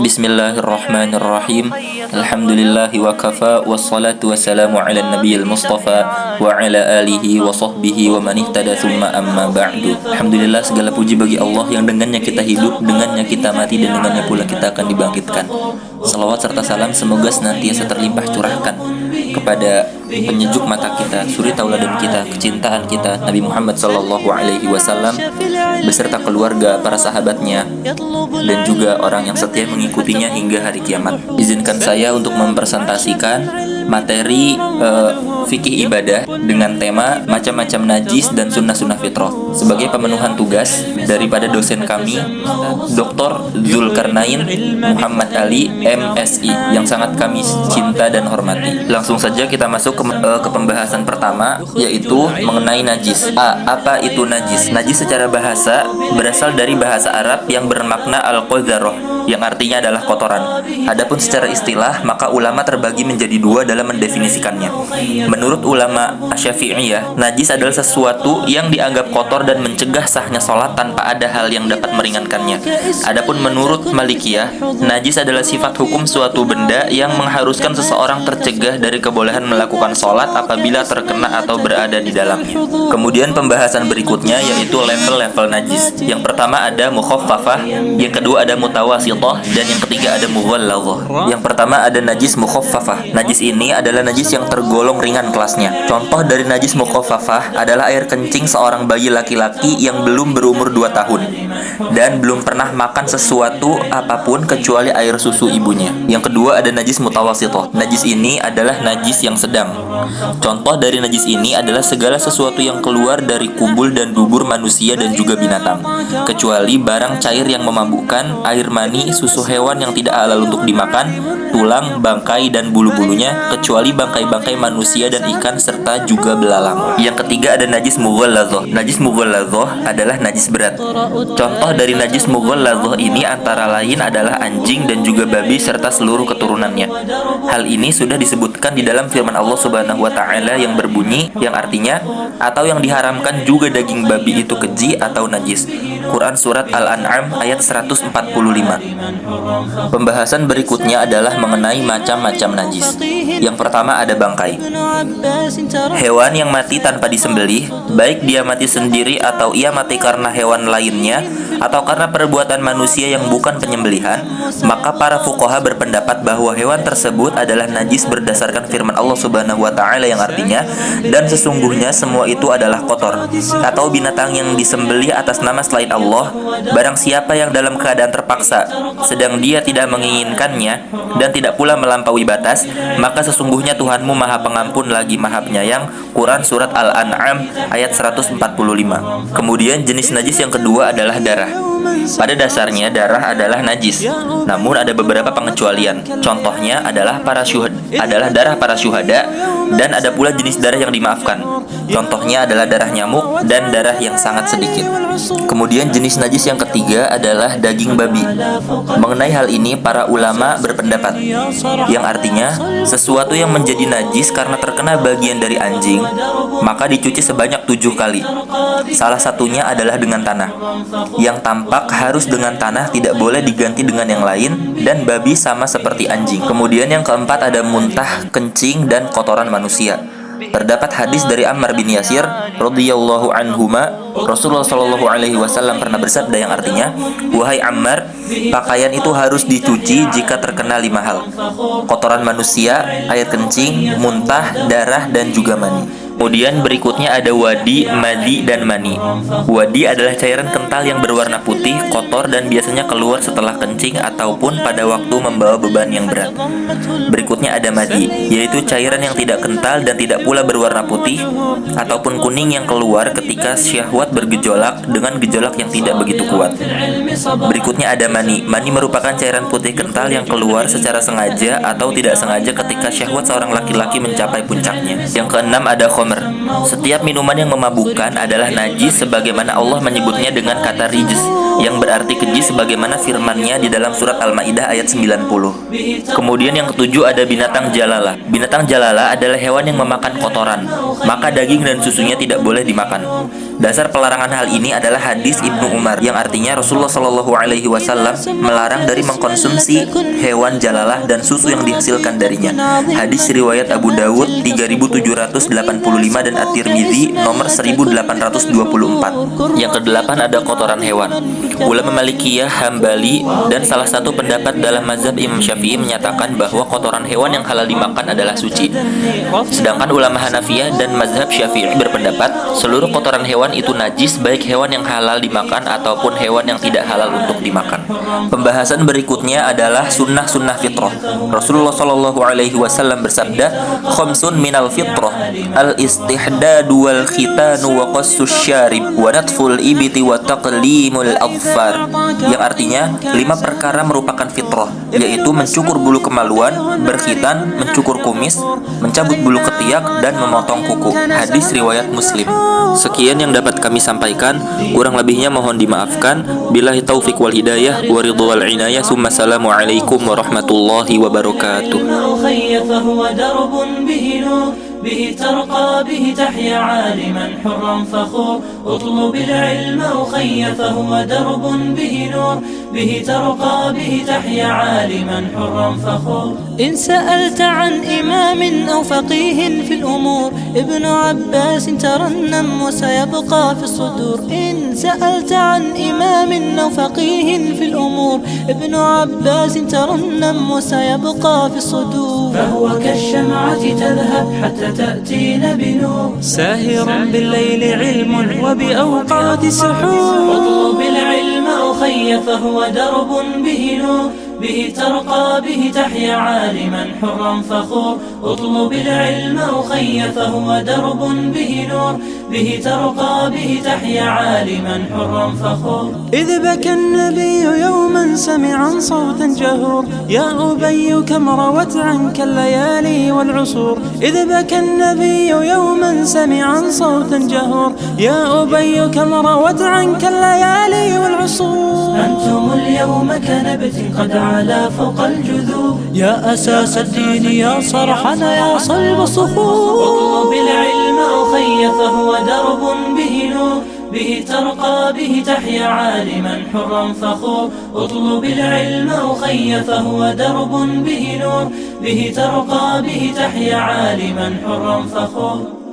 Bismillahirrahmanirrahim. Alhamdulillahi wa kafa, wassalatu wassalamu ala nabiyil mustafa wa ala alihi wa sahbihi wa man ihtada thumma amma ba'du. Alhamdulillah, segala puji bagi Allah yang dengannya kita hidup, dengannya kita mati, dan dengannya pula kita akan dibangkitkan. Salawat serta salam semoga senantiasa terlimpah curahkan kepada penyejuk mata kita, suri tauladan kita, kecintaan kita, Nabi Muhammad sallallahu alaihi wasallam beserta keluarga, para sahabatnya, dan juga orang yang setia mengikutinya hingga hari kiamat. Izinkan saya untuk mempresentasikan materi fikih ibadah dengan tema macam-macam najis dan sunnah-sunnah fitrah sebagai pemenuhan tugas daripada dosen kami, Dr. Zulkarnain Muhammad Ali MSI, yang sangat kami cinta dan hormati. Langsung saja kita masuk ke pembahasan pertama, yaitu mengenai najis. Apa itu najis? Najis secara bahasa berasal dari bahasa Arab yang bermakna al-qadharah, yang artinya adalah kotoran. Adapun secara istilah, maka ulama terbagi menjadi dua dalam mendefinisikannya. Menurut ulama Asy-Syafi'iyah, najis adalah sesuatu yang dianggap kotor dan mencegah sahnya sholat tanpa ada hal yang dapat meringankannya. Adapun menurut Malikiyah, najis adalah sifat hukum suatu benda yang mengharuskan seseorang tercegah dari kebolehan melakukan sholat apabila terkena atau berada di dalamnya. Kemudian pembahasan berikutnya yaitu level-level najis. Yang pertama ada mukhaffafah, yang kedua ada mutawassithah, dan yang ketiga ada mughalladzah. Yang pertama ada najis mukhaffafah. Najis ini adalah najis yang tergolong ringan kelasnya. Contoh dari najis mukhaffafah adalah air kencing seorang bayi laki-laki yang belum berumur 2 tahun dan belum pernah makan sesuatu apapun kecuali air susu ibunya. Yang kedua ada najis mutawassithah. Najis ini adalah najis yang sedang. Contoh dari najis ini adalah segala sesuatu yang keluar dari kubul dan dubur manusia dan juga binatang, kecuali barang cair yang memabukkan, air mani, susu hewan yang tidak halal untuk dimakan, tulang, bangkai, dan bulu-bulunya, kecuali bangkai-bangkai manusia dan ikan serta juga belalang. Yang ketiga ada najis mughalladzah. Najis mughalladzah adalah najis berat. Contoh dari najis mughalladzah ini antara lain adalah anjing dan juga babi serta seluruh keturunannya. Hal ini sudah disebutkan di dalam firman Allah Subhanahu wa taala yang berbunyi, yang artinya atau yang diharamkan juga daging babi itu keji atau najis. Quran surat Al-An'am ayat 145. Pembahasan berikutnya adalah mengenai macam-macam najis. Yang pertama ada bangkai. Hewan yang mati tanpa disembelih, baik dia mati sendiri atau ia mati karena hewan lainnya atau karena perbuatan manusia yang bukan penyembelihan, maka para fuqaha berpendapat bahwa hewan tersebut adalah najis berdasarkan firman Allah Subhanahu wa taala yang artinya, dan sesungguhnya semua itu adalah kotor. Atau binatang yang disembelih atas nama selain Allah, barang siapa yang dalam keadaan terpaksa sedang dia tidak menginginkannya dan tidak pula melampaui batas, maka sesungguhnya Tuhanmu Maha Pengampun lagi Maha Penyayang. Quran surat Al-An'am ayat 145. Kemudian jenis najis yang kedua adalah darah. Pada dasarnya darah adalah najis, namun ada beberapa pengecualian. Contohnya adalah darah para syuhada, dan ada pula jenis darah yang dimaafkan. Contohnya adalah darah nyamuk dan darah yang sangat sedikit. Kemudian jenis najis yang ketiga adalah daging babi. Mengenai hal ini para ulama berpendapat, yang artinya sesuatu yang menjadi najis karena terkena bagian dari anjing, maka dicuci sebanyak 7 kali. Salah satunya adalah dengan tanah. Yang tampak harus dengan tanah, tidak boleh diganti dengan yang lain, dan babi sama seperti anjing. Kemudian yang keempat ada muntah, kencing, dan kotoran manusia. Terdapat hadis dari Ammar bin Yasir radhiyallahu anhuma, Rasulullah shallallahu alaihi wasallam pernah bersabda yang artinya, "Wahai Ammar, pakaian itu harus dicuci jika terkena 5 hal: kotoran manusia, air kencing, muntah, darah, dan juga mani." Kemudian berikutnya ada wadi, madi, dan mani. Wadi adalah cairan kental yang berwarna putih, kotor, dan biasanya keluar setelah kencing ataupun pada waktu membawa beban yang berat. Berikutnya ada madi, yaitu cairan yang tidak kental dan tidak pula berwarna putih ataupun kuning yang keluar ketika syahwat bergejolak dengan gejolak yang tidak begitu kuat. Berikutnya ada mani. Mani merupakan cairan putih kental yang keluar secara sengaja atau tidak sengaja ketika syahwat seorang laki-laki mencapai puncaknya. Yang keenam ada khamr. Setiap minuman yang memabukkan adalah najis sebagaimana Allah menyebutnya dengan kata rijs, yang berarti keji sebagaimana firman-Nya di dalam surat Al-Maidah ayat 90. Kemudian yang ketujuh ada binatang jalalah. Binatang jalalah adalah hewan yang memakan kotoran, maka daging dan susunya tidak boleh dimakan. Dasar pelarangan hal ini adalah hadis Ibnu Umar yang artinya Rasulullah Shallallahu Alaihi Wasallam melarang dari mengkonsumsi hewan jalalah dan susu yang dihasilkan darinya. Hadis riwayat Abu Dawud 3785 dan At-Tirmidzi nomor 1824. Yang kedelapan ada kotoran hewan. Ulama Malikiyah, Hambali, dan salah satu pendapat dalam mazhab Imam Syafi'i menyatakan bahwa kotoran hewan yang halal dimakan adalah suci. Sedangkan ulama Hanafiyah dan mazhab Syafi'i berpendapat seluruh kotoran hewan itu najis, baik hewan yang halal dimakan ataupun hewan yang tidak halal untuk dimakan. Pembahasan berikutnya adalah sunnah-sunnah fitrah. Rasulullah Shallallahu Alaihi Wasallam bersabda, "Khamsun minal fitrah, al-istihdadu wal khitanu wa qassus syarib wa natful ibiti wa taqlimul adfar." Yang artinya 5 perkara merupakan fitrah, yaitu mencukur bulu kemaluan, berkhitan, mencukur kumis, mencabut bulu ketiak, dan memotong kuku. Hadis riwayat Muslim. Sekian yang dapat kami sampaikan, kurang lebihnya mohon dimaafkan. Billahi taufik wal hidayah wa ridha wal inayah. Assalamualaikum warahmatullahi wabarakatuh. به ترقى به تحيا عالما حرا فخور اطلب العلم أخي فهو درب به نور به ترقى به تحيا عالما حرا فخور إن سألت عن إمام أو فقيه في الأمور ابن عباس ترنم وسيبقى في الصدور إن سألت عن إمام أو فقيه في الأمور ابن عباس ترنم وسيبقى في الصدور فهو كالشمعة تذهب حتى تأتينا بنور ساهر بالليل علم وبأوقات سحور اطلب العلم أخي فهو درب به نور به ترقى به تحيا عالما حرا فخور اطلب العلم أخي فهو درب به نور به ترقى به تحيا عالما حرا فخور إذ بكى النبي يوما سمعا صوتا جهور يا أبي كم روت عنك الليالي والعصور إذ بكى النبي يوما سمعا صوتا جهور يا أبي كم روت عنك الليالي والعصور أنتم اليوم كنبت قد علا فوق الجذور يا أساس الدين يا صرحنا يا صلب الصخور اطلب العلم أخي فهو درب به نور به ترقى به تحيا عالما حرا فخور اطلب العلم أخي فهو درب به نور به ترقى به تحيا عالما حرا فخور